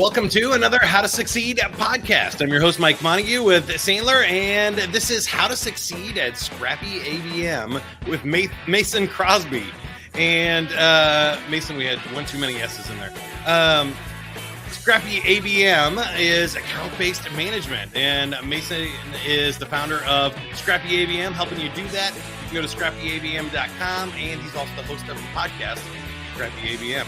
Welcome to another How to Succeed podcast. I'm your host, Mike Montague with Sandler, and this is How to Succeed at Scrappy ABM with Mason Crosby. And Mason, we had one too many S's in there. Scrappy ABM is account-based management, and Mason is the founder of Scrappy ABM, helping you do that. You can go to scrappyabm.com, and he's also the host of the podcast, Scrappy ABM.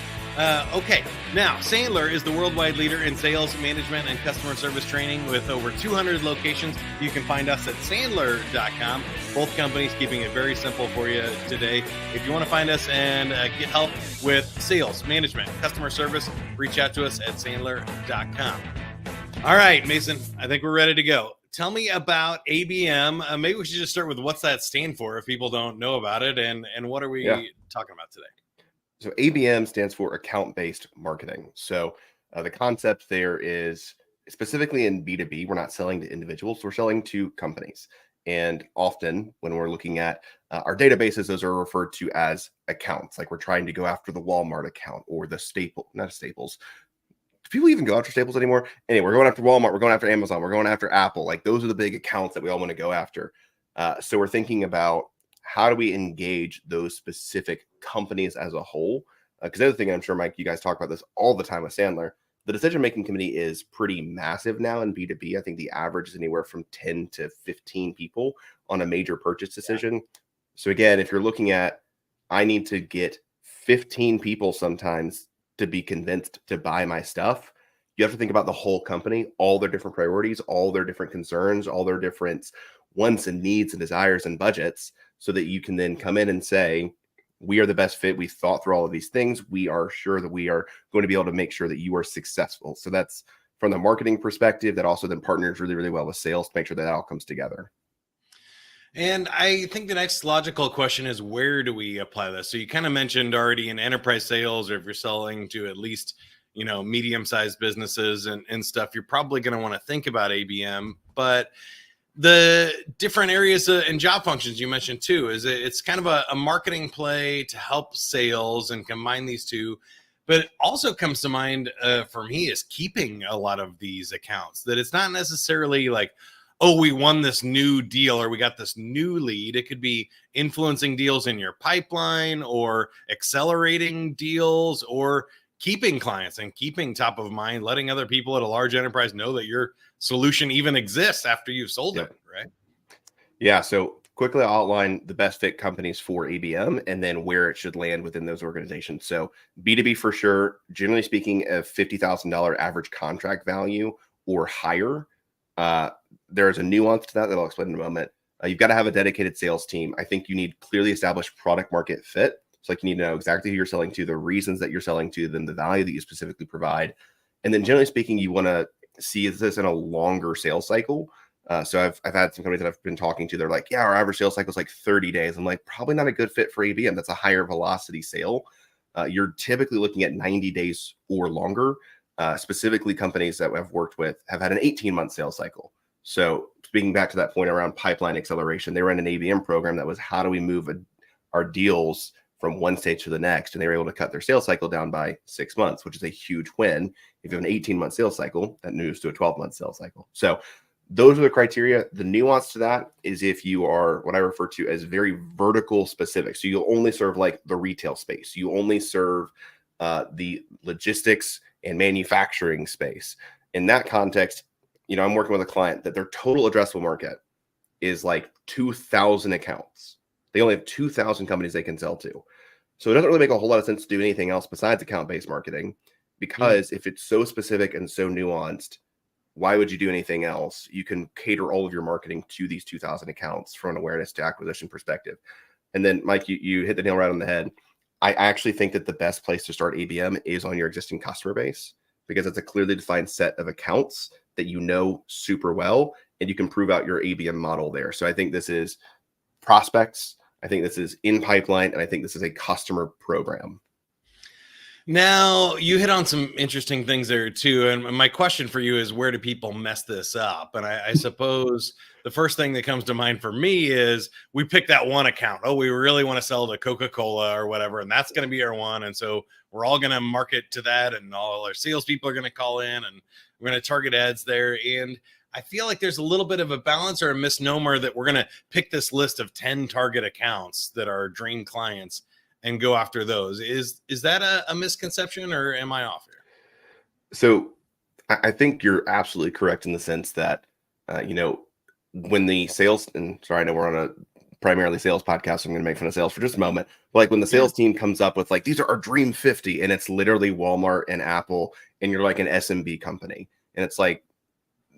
Okay, now Sandler is the worldwide leader in sales, management, and customer service training with over 200 locations. You can find us at sandler.com. Both companies keeping it very simple for you today. If you want to find us and get help with sales, management, customer service, reach out to us at sandler.com. All right, Mason, I think we're ready to go. Tell me about ABM. Maybe we should just start with what's that stand for if people don't know about it, and what are we talking about today? So ABM stands for account-based marketing. So the concept there is specifically in B2B, we're not selling to individuals, we're selling to companies. And often when we're looking at our databases, those are referred to as accounts. Like we're trying to go after the Walmart account or the not Staples. Do people even go after Staples anymore? Anyway, we're going after Walmart, we're going after Amazon, we're going after Apple. Like those are the big accounts that we all want to go after. So we're thinking about how do we engage those specific companies as a whole? Because the other thing, I'm sure, Mike, you guys talk about this all the time with Sandler, the decision-making committee is pretty massive now in B2B. I think the average is anywhere from 10 to 15 people on a major purchase decision. So again, if you're looking at, I need to get 15 people sometimes to be convinced to buy my stuff, you have to think about the whole company, all their different priorities, all their different concerns, all their different wants and needs and desires and budgets, so that you can then come in and say, we are the best fit. We thought through all of these things. We are sure that we are going to be able to make sure that you are successful. So that's from the marketing perspective. That also then partners really, really well with sales to make sure that all comes together. And I think the next logical question is, where do we apply this? So you kind of mentioned already in enterprise sales, or if you're selling to at least, medium-sized businesses and stuff, you're probably going to want to think about ABM. But the different areas and job functions you mentioned too, it's kind of a marketing play to help sales and combine these two. But it also comes to mind for me is keeping a lot of these accounts, that it's not necessarily like, oh, we won this new deal or we got this new lead. It could be influencing deals in your pipeline or accelerating deals or keeping clients and keeping top of mind, letting other people at a large enterprise know that your solution even exists after you've sold it, right? Yeah. So quickly, I'll outline the best fit companies for ABM and then where it should land within those organizations. So B2B for sure, generally speaking, a $50,000 average contract value or higher. There's a nuance to that I'll explain in a moment. You've got to have a dedicated sales team. I think you need clearly established product market fit. So like you need to know exactly who you're selling to, the reasons that you're selling to them, the value that you specifically provide. And then generally speaking, you want to see this in a longer sales cycle. So I've had some companies that I've been talking to. They're like, yeah, our average sales cycle is like 30 days. I'm like, probably not a good fit for ABM. That's a higher velocity sale. You're typically looking at 90 days or longer. Specifically, companies that I've worked with have had an 18-month sales cycle. So speaking back to that point around pipeline acceleration, they ran an ABM program that was how do we move our deals from one stage to the next, and they were able to cut their sales cycle down by 6 months, which is a huge win. If you have an 18-month sales cycle, that moves to a 12-month sales cycle. So those are the criteria. The nuance to that is if you are what I refer to as very vertical specific. So you'll only serve like the retail space. You only serve the logistics and manufacturing space. In that context, I'm working with a client that their total addressable market is like 2,000 accounts. They only have 2,000 companies they can sell to. So it doesn't really make a whole lot of sense to do anything else besides account-based marketing, because if it's so specific and so nuanced, why would you do anything else? You can cater all of your marketing to these 2,000 accounts from an awareness to acquisition perspective. And then, Mike, you hit the nail right on the head. I actually think that the best place to start ABM is on your existing customer base, because it's a clearly defined set of accounts that you know super well, and you can prove out your ABM model there. So I think this is prospects. I think this is in pipeline, and I think this is a customer program. Now, you hit on some interesting things there too. And my question for you is, where do people mess this up? And I suppose the first thing that comes to mind for me is we pick that one account. Oh, we really want to sell to Coca-Cola or whatever, and that's going to be our one. And so we're all going to market to that, and all our salespeople are going to call in, and we're going to target ads there. And I feel like there's a little bit of a balance or a misnomer that we're going to pick this list of 10 target accounts that are dream clients and go after those. Is that a misconception, or am I off here? So I think you're absolutely correct in the sense that, when the sales, and sorry, I know we're on a primarily sales podcast, so I'm going to make fun of sales for just a moment. But like when the sales team comes up with like, these are our dream 50, and it's literally Walmart and Apple, and you're like an SMB company. And it's like,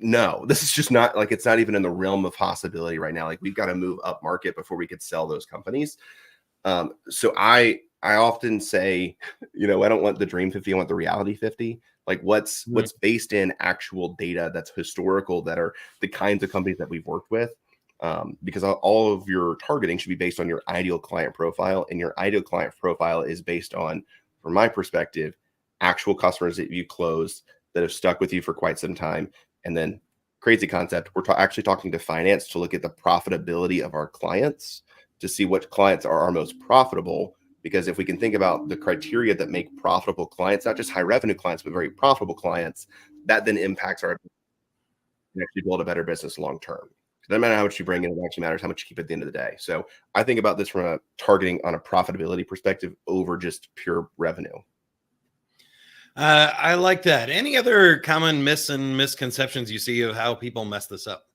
no, this is just not like, it's not even in the realm of possibility right now. Like we've got to move up market before we could sell those companies. So I often say, I don't want the dream 50, I want the reality 50. Like what's based in actual data that's historical, that are the kinds of companies that we've worked with. Because all of your targeting should be based on your ideal client profile, and your ideal client profile is based on, from my perspective, actual customers that you closed that have stuck with you for quite some time. And then crazy concept, we're actually talking to finance to look at the profitability of our clients, to see what clients are our most profitable. Because if we can think about the criteria that make profitable clients, not just high revenue clients, but very profitable clients, that then impacts our ability to actually build a better business long term. It doesn't matter how much you bring in, it actually matters how much you keep at the end of the day. So I think about this from a targeting on a profitability perspective over just pure revenue. I like that. Any other common myths and misconceptions you see of how people mess this up?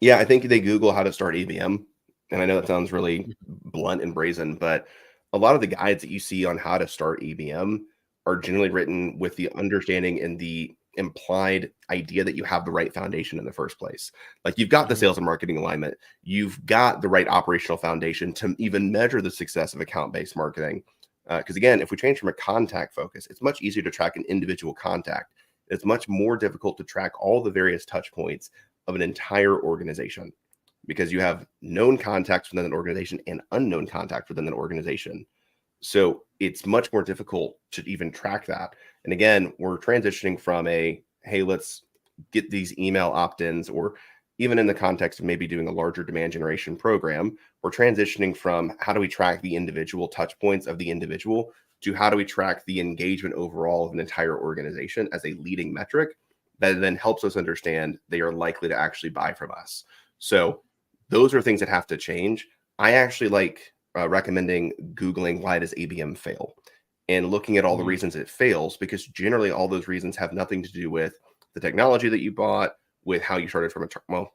Yeah, I think they Google how to start ABM. And I know that sounds really blunt and brazen, but a lot of the guides that you see on how to start ABM are generally written with the understanding and the implied idea that you have the right foundation in the first place. Like you've got the sales and marketing alignment, you've got the right operational foundation to even measure the success of account-based marketing. Because again, if we change from a contact focus, it's much easier to track an individual contact. It's much more difficult to track all the various touch points of an entire organization, because you have known contacts within an organization and unknown contacts within an organization. So it's much more difficult to even track that. And again, we're transitioning from hey, let's get these email opt-ins, or even in the context of maybe doing a larger demand generation program, we're transitioning from how do we track the individual touch points of the individual to how do we track the engagement overall of an entire organization as a leading metric that then helps us understand they are likely to actually buy from us. So those are things that have to change. I actually like recommending Googling why does ABM fail, and looking at all the reasons it fails, because generally all those reasons have nothing to do with the technology that you bought, with how you started from it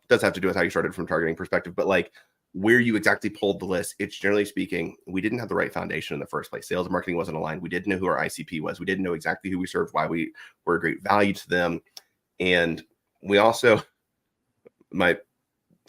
does have to do with how you started from a targeting perspective, but like where you exactly pulled the list. It's generally speaking, we didn't have the right foundation in the first place. Sales and marketing wasn't aligned. We didn't know who our ICP was. We didn't know exactly who we served, why we were a great value to them. And we also, my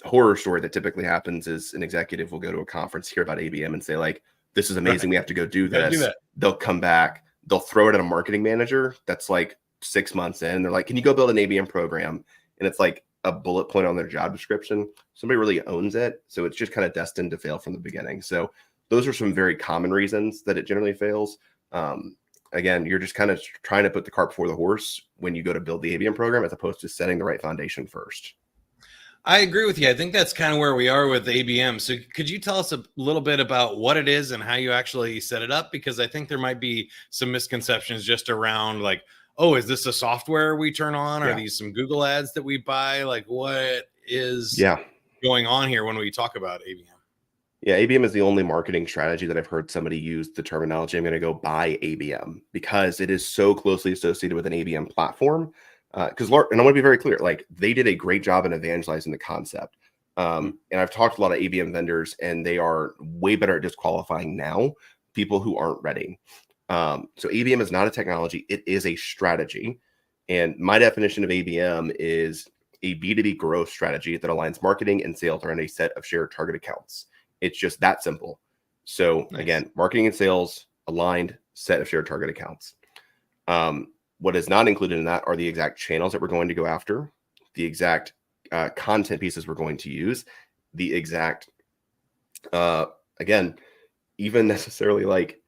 horror story that typically happens is an executive will go to a conference, hear about ABM, and say like, this is amazing. Right. We have to go do this. They'll come back. They'll throw it at a marketing manager that's like 6 months in. And they're like, can you go build an ABM program? And it's like a bullet point on their job description. Somebody really owns it. So it's just kind of destined to fail from the beginning. So those are some very common reasons that it generally fails. Again, you're just kind of trying to put the cart before the horse when you go to build the ABM program, as opposed to setting the right foundation first. I agree with you. I think that's kind of where we are with ABM. So could you tell us a little bit about what it is and how you actually set it up? Because I think there might be some misconceptions just around like, oh, is this a software we turn on? Are these some Google ads that we buy? Like what is going on here when we talk about ABM? Yeah, ABM is the only marketing strategy that I've heard somebody use the terminology, I'm going to go buy ABM, because it is so closely associated with an ABM platform. Because, and I want to be very clear, like they did a great job in evangelizing the concept. And I've talked to a lot of ABM vendors, and they are way better at disqualifying now people who aren't ready. So ABM is not a technology, it is a strategy. And my definition of ABM is a B2B growth strategy that aligns marketing and sales around a set of shared target accounts. It's just that simple. So again, marketing and sales aligned set of shared target accounts. What is not included in that are the exact channels that we're going to go after, the exact content pieces we're going to use, the exact, again, even necessarily like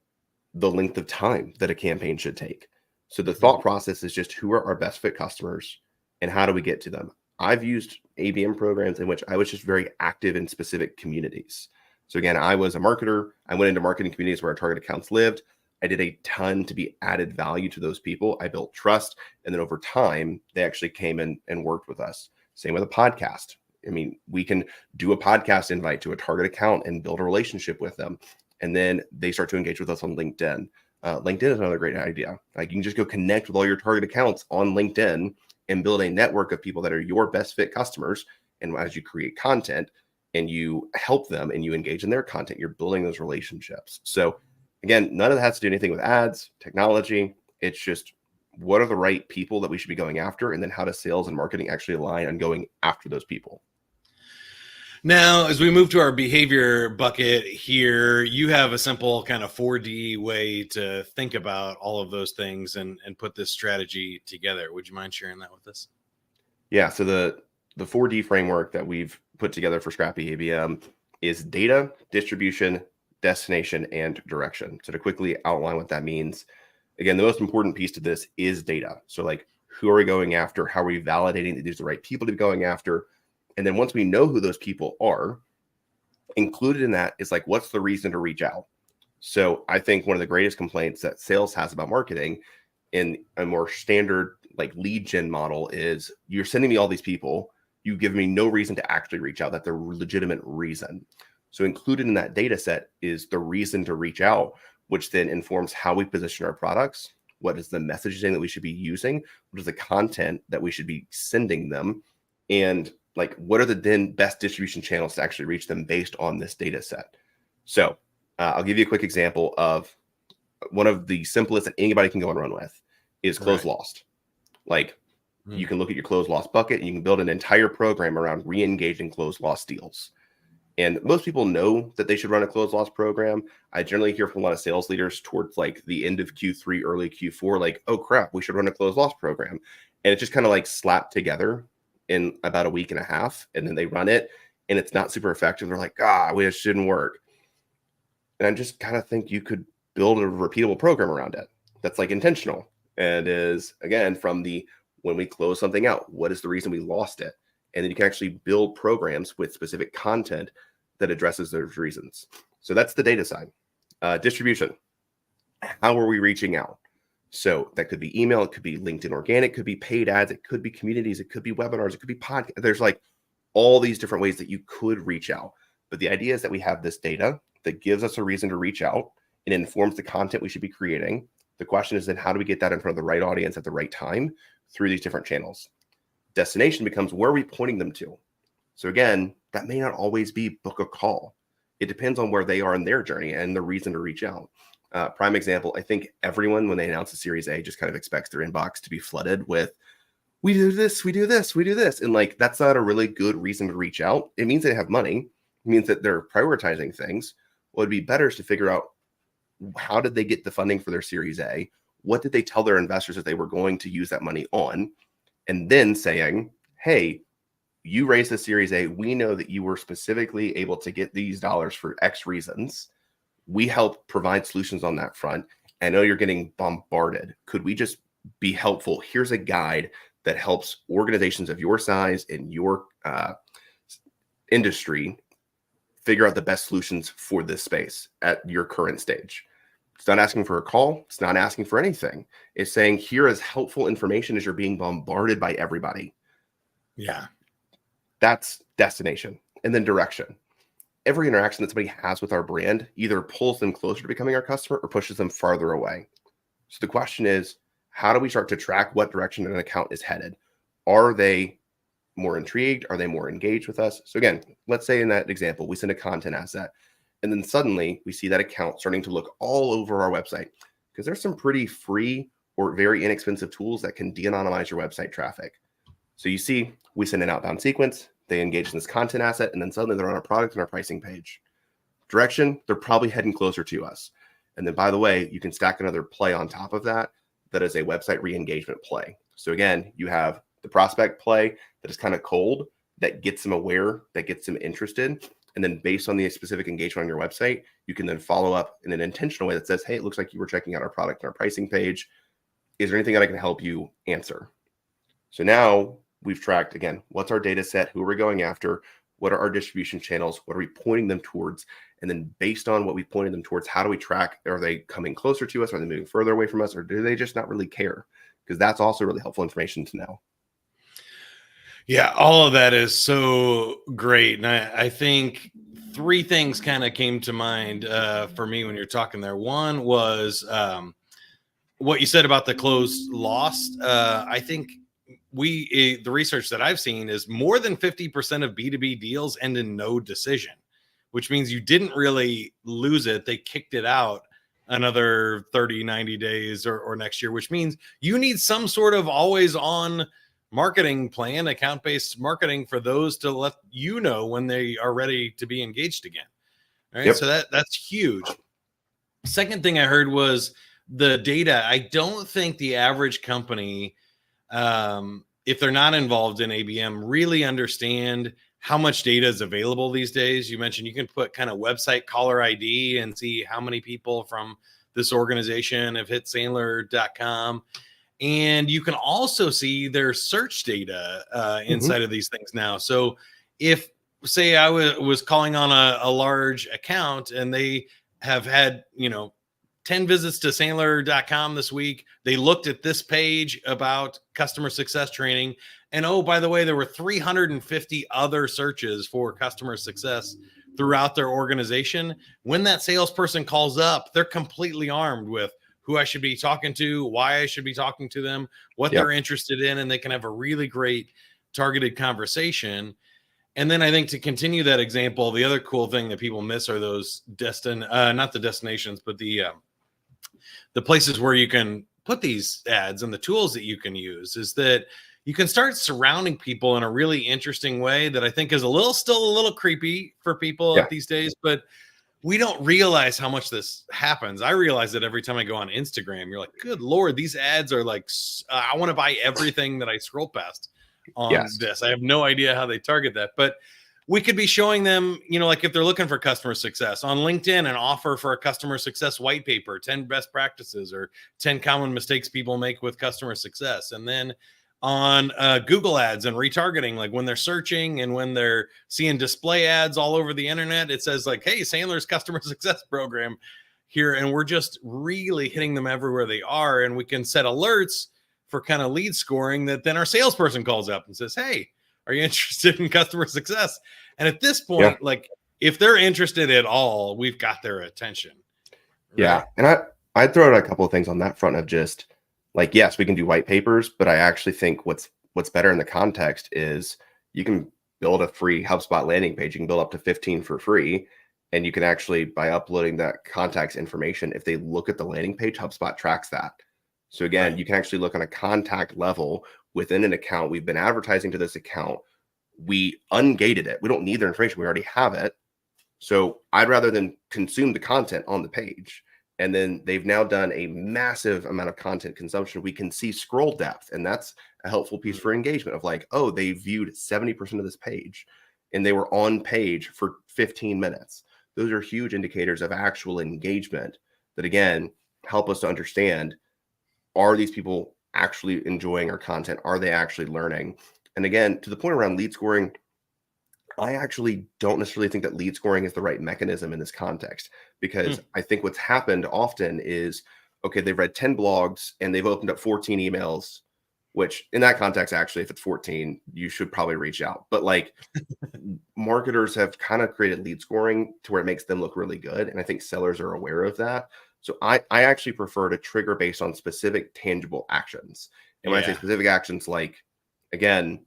the length of time that a campaign should take. So the thought process is just who are our best fit customers and how do we get to them? I've used ABM programs in which I was just very active in specific communities. So again, I was a marketer. I went into marketing communities where our target accounts lived. I did a ton to be added value to those people. I built trust. And then over time, they actually came in and worked with us. Same with a podcast. I mean, we can do a podcast invite to a target account and build a relationship with them. And then they start to engage with us on LinkedIn. LinkedIn is another great idea. Like you can just go connect with all your target accounts on LinkedIn and build a network of people that are your best fit customers. And as you create content and you help them and you engage in their content, you're building those relationships. So again, none of that has to do anything with ads, technology. It's just what are the right people that we should be going after? And then how does sales and marketing actually align on going after those people? Now, as we move to our behavior bucket here, you have a simple kind of 4D way to think about all of those things and put this strategy together. Would you mind sharing that with us? Yeah. So the 4D framework that we've put together for Scrappy ABM is data, distribution, destination, and direction. So to quickly outline what that means, again, the most important piece to this is data. So like, who are we going after? How are we validating that these are the right people to be going after? And then once we know who those people are, included in that is like, what's the reason to reach out? So I think one of the greatest complaints that sales has about marketing in a more standard like lead gen model is you're sending me all these people. You give me no reason to actually reach out. That's a legitimate reason. So included in that data set is the reason to reach out, which then informs how we position our products. What is the messaging that we should be using? What is the content that we should be sending them? And like, what are the then best distribution channels to actually reach them based on this data set? So I'll give you a quick example of one of the simplest that anybody can go and run with is close lost. Like you can look at your close lost bucket and you can build an entire program around re-engaging close lost deals. And most people know that they should run a close loss program. I generally hear from a lot of sales leaders towards like the end of Q3, early Q4, like, oh crap, we should run a close loss program. And it's just kind of like slapped together in about a week and a half. And then they run it and it's not super effective. They're like, it shouldn't work. And I just kind of think you could build a repeatable program around it that's like intentional and is, again, from the when we close something out, what is the reason we lost it? And then you can actually build programs with specific content that addresses those reasons. So that's the data side. Distribution. How are we reaching out? So that could be email, it could be LinkedIn organic, it could be paid ads, it could be communities, it could be webinars, it could be podcast. There's like all these different ways that you could reach out. But the idea is that we have this data that gives us a reason to reach out and informs the content we should be creating. The question is then how do we get that in front of the right audience at the right time through these different channels? Destination becomes where are we pointing them to? So again, that may not always be book a call. It depends on where they are in their journey and the reason to reach out. Prime example, I think everyone, when they announce a Series A, just kind of expects their inbox to be flooded with, we do this, we do this, we do this. And like, that's not a really good reason to reach out. It means they have money. It means that they're prioritizing things. What would be better is to figure out how did they get the funding for their Series A? What did they tell their investors that they were going to use that money on? And then saying, hey, you raised the Series A. We know that you were specifically able to get these dollars for X reasons. We help provide solutions on that front. I know you're getting bombarded. Could we just be helpful? Here's a guide that helps organizations of your size and your industry figure out the best solutions for this space at your current stage. It's not asking for a call. It's not asking for anything. It's saying here is helpful information as you're being bombarded by everybody. Yeah. That's destination. And then direction. Every interaction that somebody has with our brand either pulls them closer to becoming our customer or pushes them farther away. So the question is, how do we start to track what direction an account is headed? Are they more intrigued? Are they more engaged with us? So again, let's say in that example, we send a content asset and then suddenly we see that account starting to look all over our website because there's some pretty free or very inexpensive tools that can de-anonymize your website traffic. So you see, we send an outbound sequence, they engage in this content asset, and then suddenly they're on our product and our pricing page. Direction, they're probably heading closer to us. And then, by the way, you can stack another play on top of that. That is a website re-engagement play. So again, you have the prospect play that is kind of cold, that gets them aware, that gets them interested. And And then based on the specific engagement on your website, you can then follow up in an intentional way that says, hey, it looks like you were checking out our product and our pricing page. Is there anything that I can help you answer? So now we've tracked, again, what's our data set? Who are we going after? What are our distribution channels? What are we pointing them towards? And then based on what we pointed them towards, how do we track? Are they coming closer to us? Are they moving further away from us? Or do they just not really care? Because that's also really helpful information to know. Yeah, all of that is so great. And I think three things kind of came to mind for me when you're talking there. One was what you said about the closed lost. I think the research that I've seen is more than 50% of B2B deals end in no decision, which means you didn't really lose it. They kicked it out another 30, 90 days or next year, which means you need some sort of always on marketing plan, account-based marketing for those to let you know when they are ready to be engaged again. All right. Yep. So that's huge. Second thing I heard was the data. I don't think the average company, if they're not involved in ABM, really understand how much data is available these days. You mentioned you can put kind of website caller ID and see how many people from this organization have hit Sandler.com. And you can also see their search data inside of these things now. So if, say, I was calling on a large account and they have had, 10 visits to Sandler.com this week, they looked at this page about customer success training. And oh, by the way, there were 350 other searches for customer success throughout their organization. When that salesperson calls up, they're completely armed with who I should be talking to, why I should be talking to them, what they're interested in, and they can have a really great targeted conversation. And then I think to continue that example, the other cool thing that people miss are those not the destinations, but the places where you can put these ads and the tools that you can use. Is that you can start surrounding people in a really interesting way that I think is still a little creepy for people these days, but we don't realize how much this happens. I realize that every time I go on Instagram, you're like, good Lord, these ads are like, I want to buy everything that I scroll past on this. I have no idea how they target that, but we could be showing them, like if they're looking for customer success on LinkedIn, an offer for a customer success white paper, 10 best practices or 10 common mistakes people make with customer success. And then on Google ads and retargeting, like when they're searching and when they're seeing display ads all over the internet, it says like, hey, Sandler's customer success program here. And we're just really hitting them everywhere they are. And we can set alerts for kind of lead scoring that then our salesperson calls up and says, hey, are you interested in customer success? And at this point, like if they're interested at all, we've got their attention. Right? Yeah. And I'd throw out a couple of things on that front of just like, yes, we can do white papers, but I actually think what's better in the context is you can build a free HubSpot landing page. You can build up to 15 for free. And you can actually, by uploading that contact's information, if they look at the landing page, HubSpot tracks that. So again, you can actually look on a contact level within an account. We've been advertising to this account. We ungated it. We don't need their information. We already have it. So I'd rather than consume the content on the page. And then they've now done a massive amount of content consumption. We can see scroll depth. And that's a helpful piece for engagement of like, oh, they viewed 70% of this page and they were on page for 15 minutes. Those are huge indicators of actual engagement that, again, help us to understand, are these people actually enjoying our content? Are they actually learning? And again, to the point around lead scoring, I actually don't necessarily think that lead scoring is the right mechanism in this context, because I think what's happened often is, okay, they've read 10 blogs and they've opened up 14 emails, which in that context, actually, if it's 14, you should probably reach out. But like marketers have kind of created lead scoring to where it makes them look really good. And I think sellers are aware of that. So I actually prefer to trigger based on specific tangible actions. And when I say specific actions, like, again,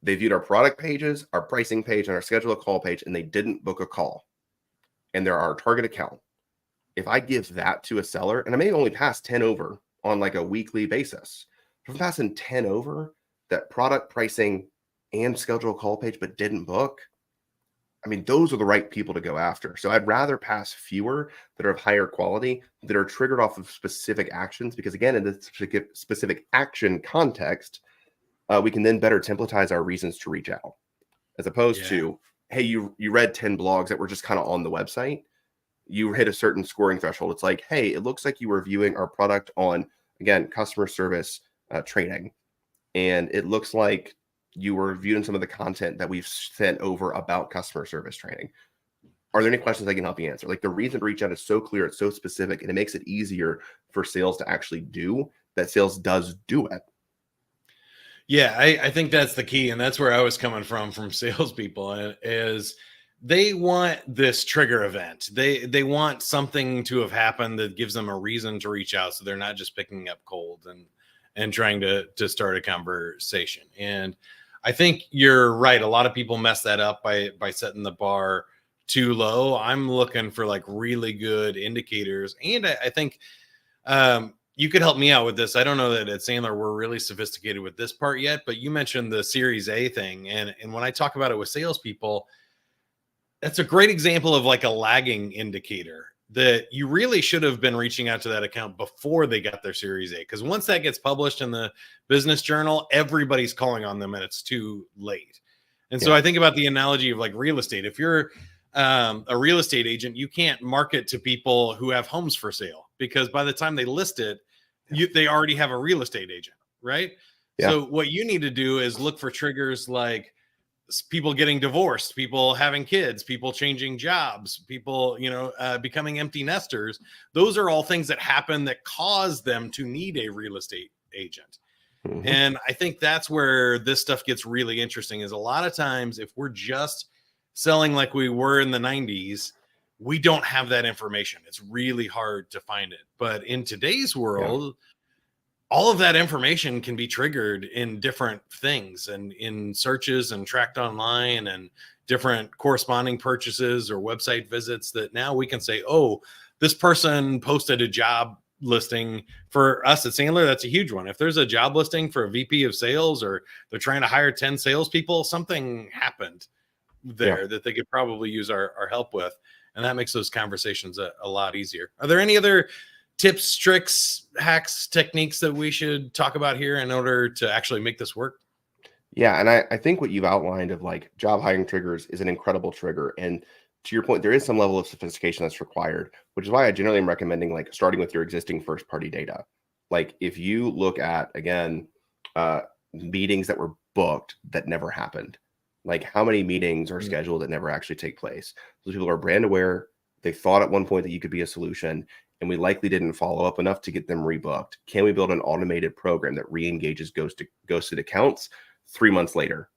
they viewed our product pages, our pricing page, and our schedule a call page, and they didn't book a call. And they're our target account. If I give that to a seller, and I may only pass 10 over on like a weekly basis, if I'm passing 10 over that product pricing and schedule a call page, but didn't book, I mean, those are the right people to go after. So I'd rather pass fewer that are of higher quality, that are triggered off of specific actions, because again, in this specific action context, we can then better templatize our reasons to reach out, as opposed to hey, you read 10 blogs that were just kind of on the website. You hit a certain scoring threshold. It's like, hey, it looks like you were viewing our product on, again, customer service training. And it looks like you were viewing some of the content that we've sent over about customer service training. Are there any questions I can help you answer? Like, the reason to reach out is so clear, it's so specific, and it makes it easier for sales to actually do that. Sales does do it. Yeah, I think that's the key. And that's where I was coming from salespeople, is they want this trigger event. They want something to have happened that gives them a reason to reach out. So they're not just picking up cold and trying to start a conversation. And I think you're right. A lot of people mess that up by setting the bar too low. I'm looking for like really good indicators. And I think you could help me out with this. I don't know that at Sandler we're really sophisticated with this part yet, but you mentioned the Series A thing. And when I talk about it with salespeople, that's a great example of like a lagging indicator that you really should have been reaching out to that account before they got their Series A. Because once that gets published in the business journal, everybody's calling on them and it's too late. And so I think about the analogy of like real estate. If you're a real estate agent, you can't market to people who have homes for sale, because by the time they list it, they already have a real estate agent, right? Yeah. So what you need to do is look for triggers like people getting divorced, people having kids, people changing jobs, people, becoming empty nesters. Those are all things that happen that cause them to need a real estate agent. Mm-hmm. And I think that's where this stuff gets really interesting, is a lot of times if we're just selling like we were in the 90s, we don't have that information. It's really hard to find it. But in today's world, all of that information can be triggered in different things and in searches and tracked online and different corresponding purchases or website visits, that now we can say, oh, this person posted a job listing. For us at Sandler, that's a huge one. If there's a job listing for a VP of sales, or they're trying to hire 10 salespeople, something happened there that they could probably use our help with. And that makes those conversations a lot easier. Are there any other tips, tricks, hacks, techniques that we should talk about here in order to actually make this work? Yeah. And I think what you've outlined of like job hiring triggers is an incredible trigger. And to your point, there is some level of sophistication that's required, which is why I generally am recommending like starting with your existing first party data. Like if you look at, again, meetings that were booked that never happened, like how many meetings are scheduled that never actually take place? Those people are brand aware. They thought at one point that you could be a solution, and we likely didn't follow up enough to get them rebooked. Can we build an automated program that re-engages ghosted accounts 3 months later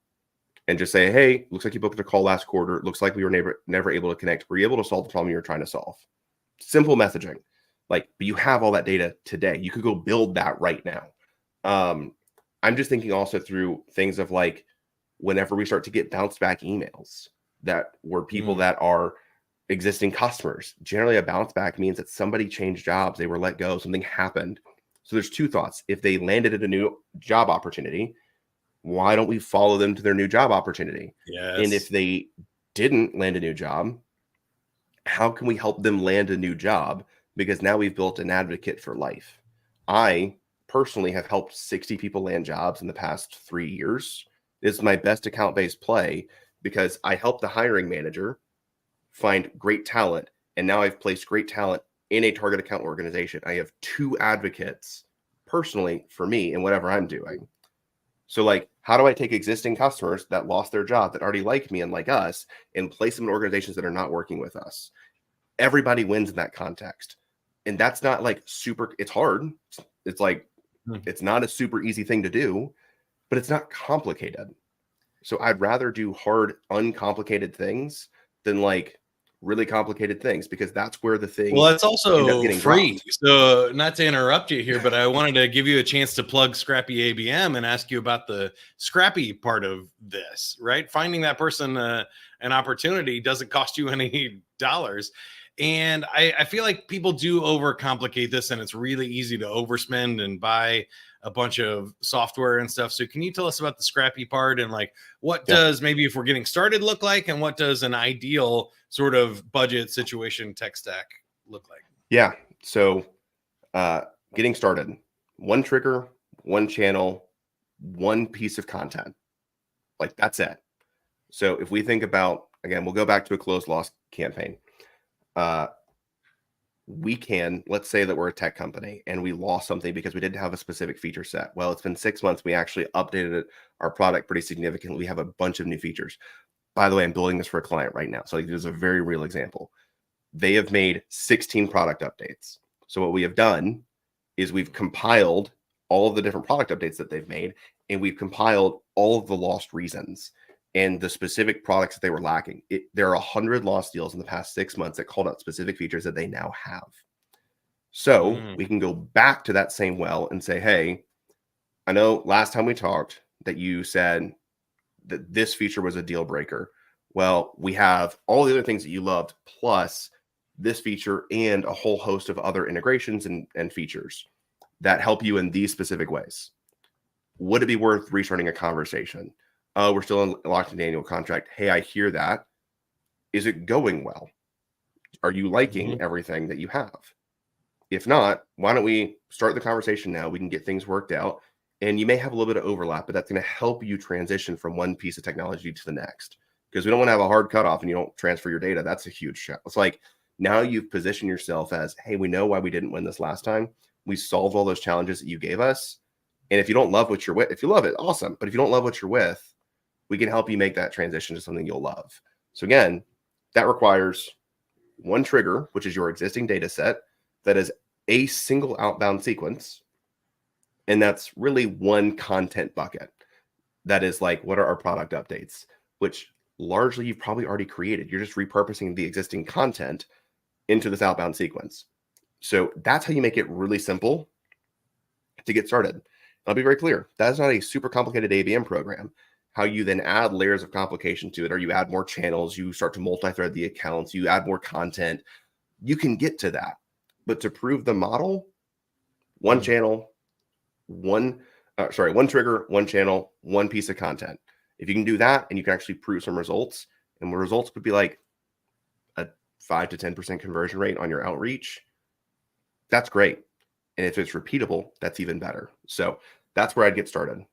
and just say, hey, looks like you booked a call last quarter. Looks like we were never able to connect. Were you able to solve the problem you were trying to solve? Simple messaging. Like, but you have all that data today. You could go build that right now. I'm just thinking also through things of like, whenever we start to get bounce back emails that were people that are existing customers, generally a bounce back means that somebody changed jobs, they were let go, something happened. So there's two thoughts. If they landed at a new job opportunity, why don't we follow them to their new job opportunity? Yes. And if they didn't land a new job, how can we help them land a new job? Because now we've built an advocate for life. I personally have helped 60 people land jobs in the past 3 years. It's my best account-based play because I helped the hiring manager find great talent. And now I've placed great talent in a target account organization. I have 2 advocates personally for me in whatever I'm doing. So like, how do I take existing customers that lost their job, that already like me and like us, and place them in organizations that are not working with us? Everybody wins in that context. And that's not like super, it's hard. It's like, it's not a super easy thing to do, but it's not complicated. So I'd rather do hard, uncomplicated things than like really complicated things, because that's where the thing. Well, it's also free. Dropped. So not to interrupt you here, but I wanted to give you a chance to plug Scrappy ABM and ask you about the Scrappy part of this, right? Finding that person an opportunity doesn't cost you any dollars. And I feel like people do overcomplicate this, and it's really easy to overspend and buy a bunch of software and stuff. So can you tell us about the Scrappy part, and like what does, maybe if we're getting started, look like, and what does an ideal sort of budget situation tech stack look like? Yeah. So getting started, one trigger, one channel, one piece of content, like that's it. So if we think about again, we'll go back to a closed loss campaign. We can, let's say that we're a tech company and we lost something because we didn't have a specific feature set. Well, it's been 6 months. We actually updated our product pretty significantly. We have a bunch of new features. By the way, I'm building this for a client right now. So like, this is a very real example. They have made 16 product updates. So what we have done is we've compiled all of the different product updates that they've made, and we've compiled all of the lost reasons and the specific products that they were lacking. There are 100 lost deals in the past 6 months that called out specific features that they now have. So we can go back to that same well and say, hey, I know last time we talked that you said that this feature was a deal breaker. Well, we have all the other things that you loved, plus this feature and a whole host of other integrations and features that help you in these specific ways. Would it be worth restarting a conversation? We're still locked in the annual contract. Hey, I hear that. Is it going well? Are you liking everything that you have? If not, why don't we start the conversation now? We can get things worked out. And you may have a little bit of overlap, but that's going to help you transition from one piece of technology to the next. Because we don't want to have a hard cutoff and you don't transfer your data. That's a huge shot. It's like now you've positioned yourself as, hey, we know why we didn't win this last time. We solved all those challenges that you gave us. And if you don't love what you're with, if you love it, awesome. But if you don't love what you're with, we can help you make that transition to something you'll love. So again, that requires one trigger, which is your existing data set that is a single outbound sequence. And that's really one content bucket. That is like, what are our product updates? Which largely you've probably already created. You're just repurposing the existing content into this outbound sequence. So that's how you make it really simple to get started. I'll be very clear. That is not a super complicated ABM program. How you then add layers of complication to it, or you add more channels, you start to multi-thread the accounts, you add more content, you can get to that. But to prove the model, one channel, one trigger, one channel, one piece of content. If you can do that and you can actually prove some results, and the results would be like a 5 to 10% conversion rate on your outreach, that's great. And if it's repeatable, that's even better. So that's where I'd get started.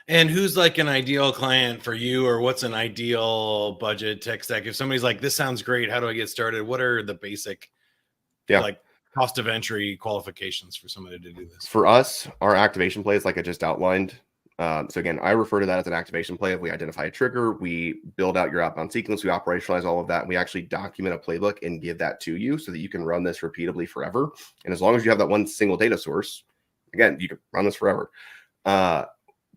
And who's like an ideal client for you, or what's an ideal budget tech stack? If somebody's like, this sounds great, how do I get started? What are the basic like cost of entry qualifications for somebody to do this? For us, our activation plays, like I just outlined. So again, I refer to that as an activation play. If we identify a trigger, we build out your outbound sequence, we operationalize all of that, and we actually document a playbook and give that to you so that you can run this repeatably forever. And as long as you have that one single data source, again, you can run this forever.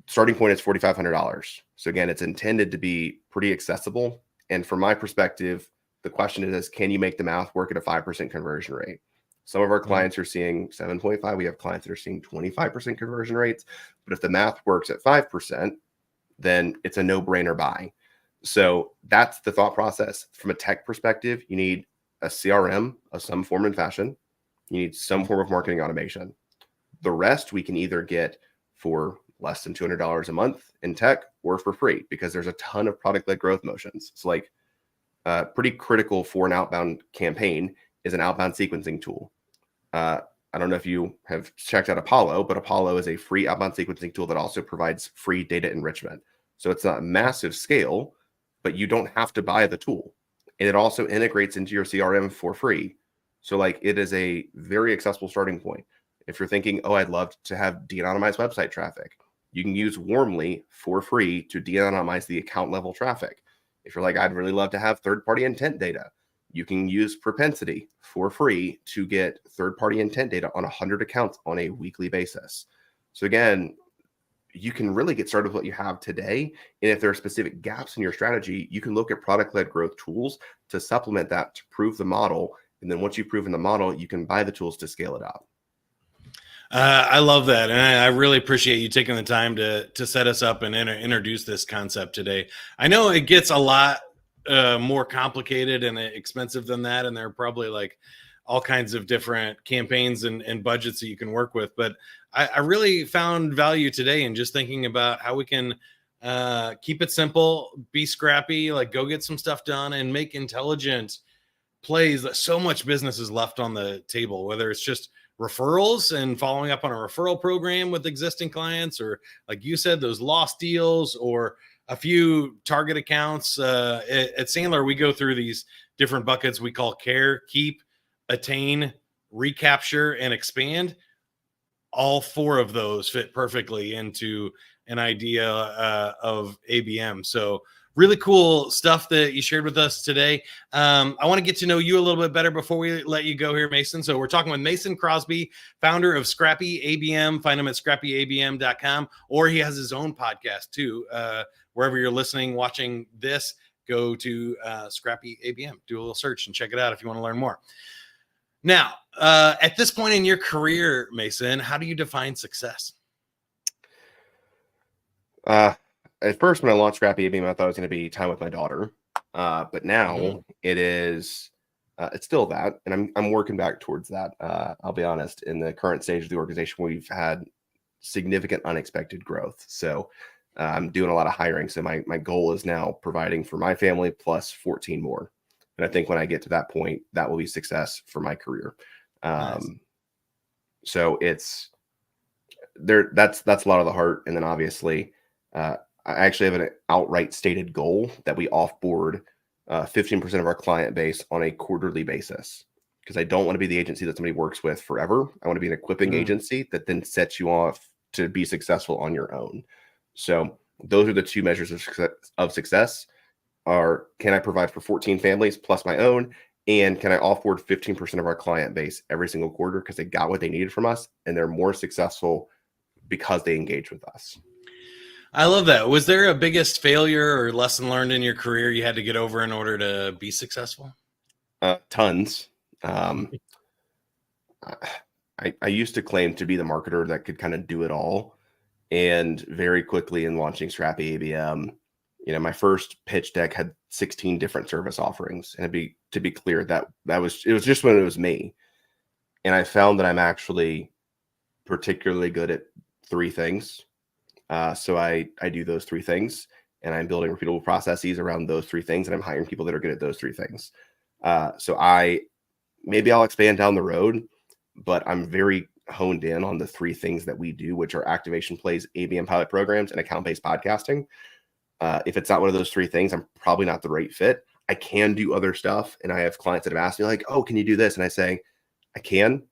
Starting point is $4,500. So again, it's intended to be pretty accessible. And from my perspective, the question is, can you make the math work at a 5% conversion rate? Some of our clients are seeing 7.5. We have clients that are seeing 25% conversion rates. But if the math works at 5%, then it's a no-brainer buy. So that's the thought process. From a tech perspective, you need a CRM of some form and fashion. You need some form of marketing automation. The rest we can either get for less than $200 a month in tech or for free, because there's a ton of product-led growth motions. It's like pretty critical for an outbound campaign is an outbound sequencing tool. I don't know if you have checked out Apollo, but Apollo is a free outbound sequencing tool that also provides free data enrichment. So it's not massive scale, but you don't have to buy the tool. And it also integrates into your CRM for free. So like it is a very accessible starting point. If you're thinking, oh, I'd love to have de-anonymized website traffic, you can use Warmly for free to de-anonymize the account level traffic. If you're like, I'd really love to have third-party intent data, you can use Propensity for free to get third-party intent data on 100 accounts on a weekly basis. So again, you can really get started with what you have today. And if there are specific gaps in your strategy, you can look at product-led growth tools to supplement that, to prove the model. And then once you've proven the model, you can buy the tools to scale it up. I love that. And I really appreciate you taking the time to set us up and introduce this concept today. I know it gets a lot more complicated and expensive than that. And there are probably like all kinds of different campaigns and budgets that you can work with. But I really found value today in just thinking about how we can keep it simple, be scrappy, like go get some stuff done and make intelligent plays. That so much business is left on the table, whether it's just referrals and following up on a referral program with existing clients, or like you said, those lost deals, or a few target accounts. At Sandler, we go through these different buckets we call care, keep, attain, recapture, and expand. All four of those fit perfectly into an idea of ABM. So really cool stuff that you shared with us today. I want to get to know you a little bit better before we let you go here, Mason. So we're talking with Mason Crosby, founder of Scrappy ABM. Find him at scrappyabm.com, or he has his own podcast too. Wherever you're listening, watching this, go to Scrappy ABM, do a little search and check it out if you want to learn more. Now, at this point in your career, Mason, how do you define success? At first, when I launched Scrappy ABM, I thought it was going to be time with my daughter. But now it is, it's still that. And I'm working back towards that. I'll be honest, in the current stage of the organization, we've had significant unexpected growth. So I'm doing a lot of hiring. So my goal is now providing for my family plus 14 more. And I think when I get to that point, that will be success for my career. Nice. So it's there. That's a lot of the heart. And then obviously, I actually have an outright stated goal that we offboard 15% of our client base on a quarterly basis, because I don't want to be the agency that somebody works with forever. I want to be an equipping agency that then sets you off to be successful on your own. So those are the two measures of success. Are, can I provide for 14 families plus my own? And can I offboard 15% of our client base every single quarter because they got what they needed from us and they're more successful because they engage with us? I love that. Was there a biggest failure or lesson learned in your career you had to get over in order to be successful? Tons. I used to claim to be the marketer that could kind of do it all. And very quickly in launching Scrappy ABM, my first pitch deck had 16 different service offerings. And to be clear, it was just when it was me. And I found that I'm actually particularly good at three things. So I do those three things, and I'm building repeatable processes around those three things, and I'm hiring people that are good at those three things. So maybe I'll expand down the road, but I'm very honed in on the three things that we do, which are activation plays, ABM pilot programs, and account-based podcasting. If it's not one of those three things, I'm probably not the right fit. I can do other stuff. And I have clients that have asked me like, oh, can you do this? And I say, I can.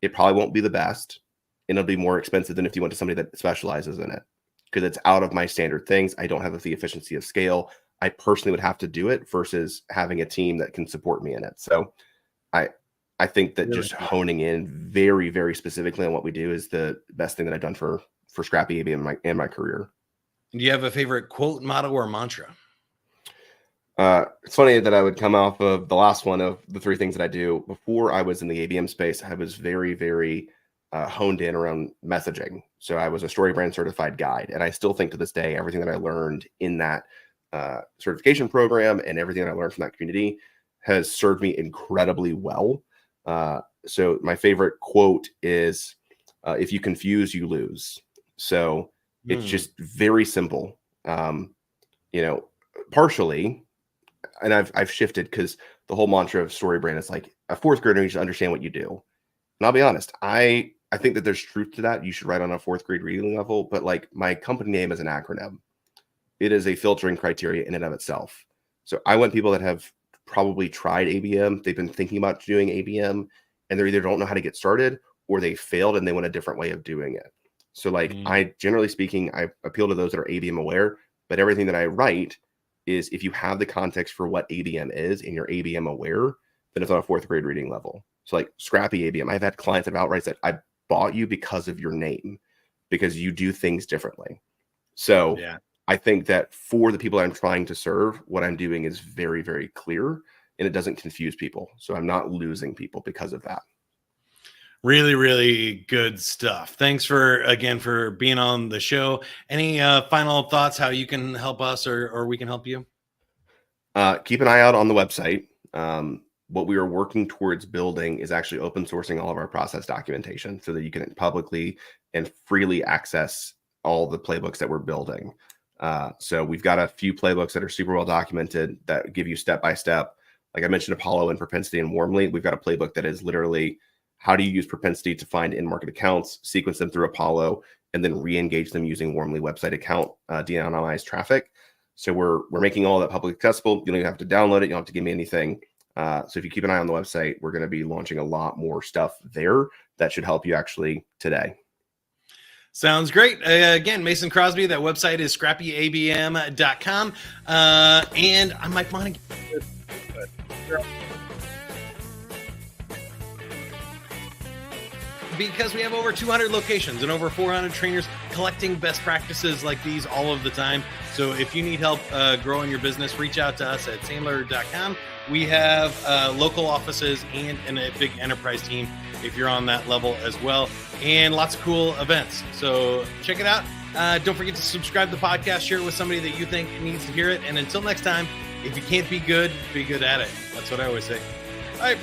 It probably won't be the best. And it'll be more expensive than if you went to somebody that specializes in it, because it's out of my standard things. I don't have the efficiency of scale. I personally would have to do it versus having a team that can support me in it. So I think that just honing in very, very specifically on what we do is the best thing that I've done for Scrappy ABM in my career. Do you have a favorite quote, motto, or mantra? It's funny that I would come off of the last one of the three things that I do. Before I was in the ABM space, I was very, very honed in around messaging. So I was a StoryBrand certified guide. And I still think to this day, everything that I learned in that certification program and everything that I learned from that community has served me incredibly well. So my favorite quote is, if you confuse, you lose. So it's just very simple, partially. And I've shifted because the whole mantra of StoryBrand is like a fourth grader needs to understand what you do. And I'll be honest, I think that there's truth to that. You should write on a fourth grade reading level, but like my company name is an acronym. It is a filtering criteria in and of itself. So I want people that have probably tried ABM. They've been thinking about doing ABM and they either don't know how to get started or they failed and they want a different way of doing it. So like I, generally speaking, I appeal to those that are ABM aware, but everything that I write is if you have the context for what ABM is and you're ABM aware, then it's on a fourth grade reading level. So like Scrappy ABM, I've had clients that have outright said, I bought you because of your name, because you do things differently. So yeah. I think that for the people that I'm trying to serve, what I'm doing is very, very clear and it doesn't confuse people. So I'm not losing people because of that. Really, really good stuff. Thanks for being on the show. Any final thoughts how you can help us or we can help you? Keep an eye out on the website. What we are working towards building is actually open sourcing all of our process documentation so that you can publicly and freely access all the playbooks that we're building. So we've got a few playbooks that are super well documented that give you step-by-step. Like I mentioned, Apollo and propensity and warmly, we've got a playbook that is literally how do you use propensity to find in-market accounts, sequence them through Apollo, and then re-engage them using warmly website account, de-anonymize traffic. So we're making all that publicly accessible. You don't even have to download it. You don't have to give me anything. So if you keep an eye on the website, we're going to be launching a lot more stuff there that should help you actually today. Sounds great. Again, Mason Crosby, that website is scrappyabm.com. And I'm Mike Montague. Because we have over 200 locations and over 400 trainers collecting best practices like these all of the time. So if you need help growing your business, reach out to us at sandler.com. We have local offices and a big enterprise team if you're on that level as well, and lots of cool events. So check it out. Don't forget to subscribe to the podcast, share it with somebody that you think needs to hear it. And until next time, if you can't be good at it. That's what I always say. All right.